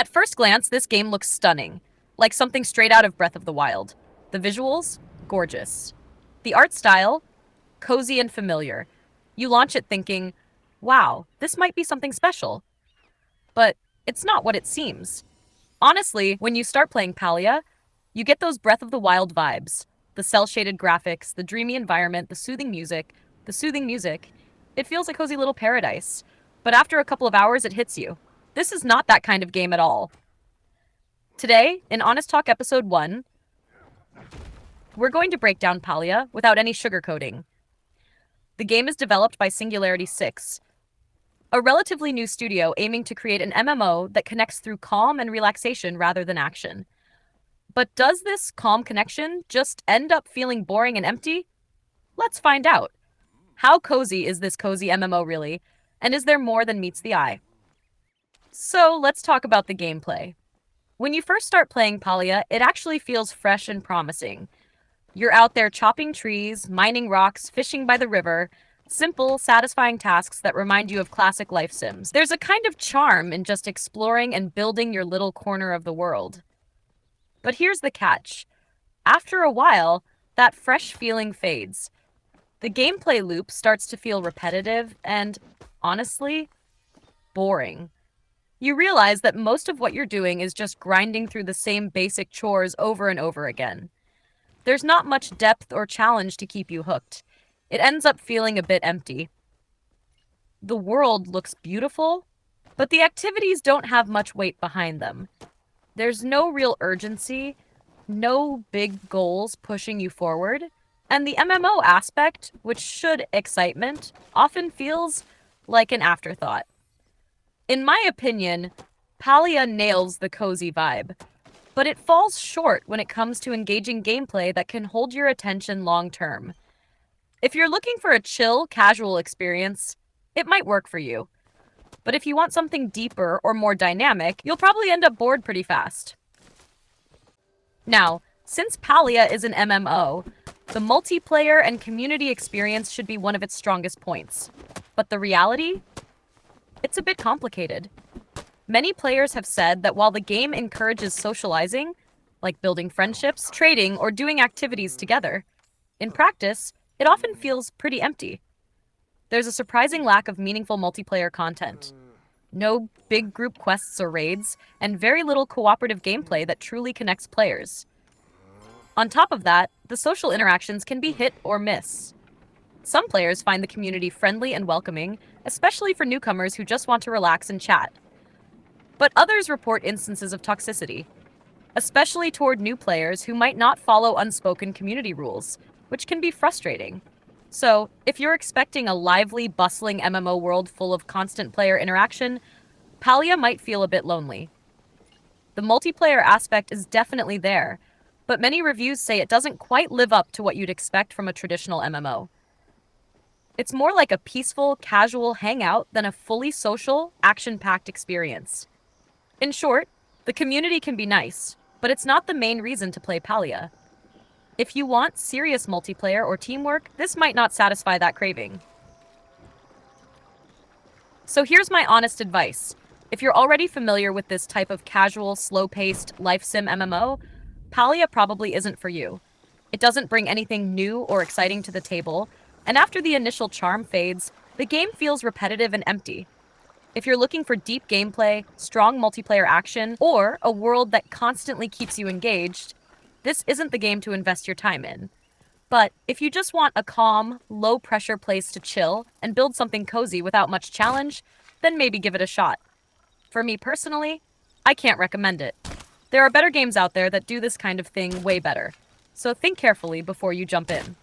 At first glance, this game looks stunning, like something straight out of Breath of the Wild. The visuals? Gorgeous. The art style? Cozy and familiar. You launch it thinking, wow, this might be something special. But it's not what it seems. Honestly, when you start playing Palia, you get those Breath of the Wild vibes. The cel-shaded graphics, the dreamy environment, the soothing music. It feels a cozy little paradise. But after a couple of hours, it hits you. This is not that kind of game at all. Today, in Honest Talk Episode 1, we're going to break down Palia without any sugarcoating. The game is developed by Singularity 6, a relatively new studio aiming to create an MMO that connects through calm and relaxation rather than action. But does this calm connection just end up feeling boring and empty? Let's find out. How cozy is this cozy MMO really? And is there more than meets the eye? So let's talk about the gameplay. When you first start playing Palia, it actually feels fresh and promising. You're out there chopping trees, mining rocks, fishing by the river, simple, satisfying tasks that remind you of classic life sims. There's a kind of charm in just exploring and building your little corner of the world. But here's the catch. After a while, that fresh feeling fades. The gameplay loop starts to feel repetitive and, honestly, boring. You realize that most of what you're doing is just grinding through the same basic chores over and over again. There's not much depth or challenge to keep you hooked. It ends up feeling a bit empty. The world looks beautiful, but the activities don't have much weight behind them. There's no real urgency, no big goals pushing you forward, and the MMO aspect, which should excitement, often feels like an afterthought. In my opinion, Palia nails the cozy vibe, but it falls short when it comes to engaging gameplay that can hold your attention long term. If you're looking for a chill, casual experience, it might work for you. But if you want something deeper or more dynamic, you'll probably end up bored pretty fast. Now, since Palia is an MMO, the multiplayer and community experience should be one of its strongest points. But the reality? It's a bit complicated. Many players have said that while the game encourages socializing, like building friendships, trading, or doing activities together, in practice, it often feels pretty empty. There's a surprising lack of meaningful multiplayer content. No big group quests or raids, and very little cooperative gameplay that truly connects players. On top of that, the social interactions can be hit or miss. Some players find the community friendly and welcoming, especially for newcomers who just want to relax and chat. But others report instances of toxicity, especially toward new players who might not follow unspoken community rules, which can be frustrating. So, if you're expecting a lively, bustling MMO world full of constant player interaction, Palia might feel a bit lonely. The multiplayer aspect is definitely there, but many reviews say it doesn't quite live up to what you'd expect from a traditional MMO. It's more like a peaceful, casual hangout than a fully social, action-packed experience. In short, the community can be nice, but it's not the main reason to play Palia. If you want serious multiplayer or teamwork, this might not satisfy that craving. So here's my honest advice. If you're already familiar with this type of casual, slow-paced life sim MMO, Palia probably isn't for you. It doesn't bring anything new or exciting to the table, and after the initial charm fades, the game feels repetitive and empty. If you're looking for deep gameplay, strong multiplayer action, or a world that constantly keeps you engaged, this isn't the game to invest your time in. But if you just want a calm, low-pressure place to chill and build something cozy without much challenge, then maybe give it a shot. For me personally, I can't recommend it. There are better games out there that do this kind of thing way better. So think carefully before you jump in.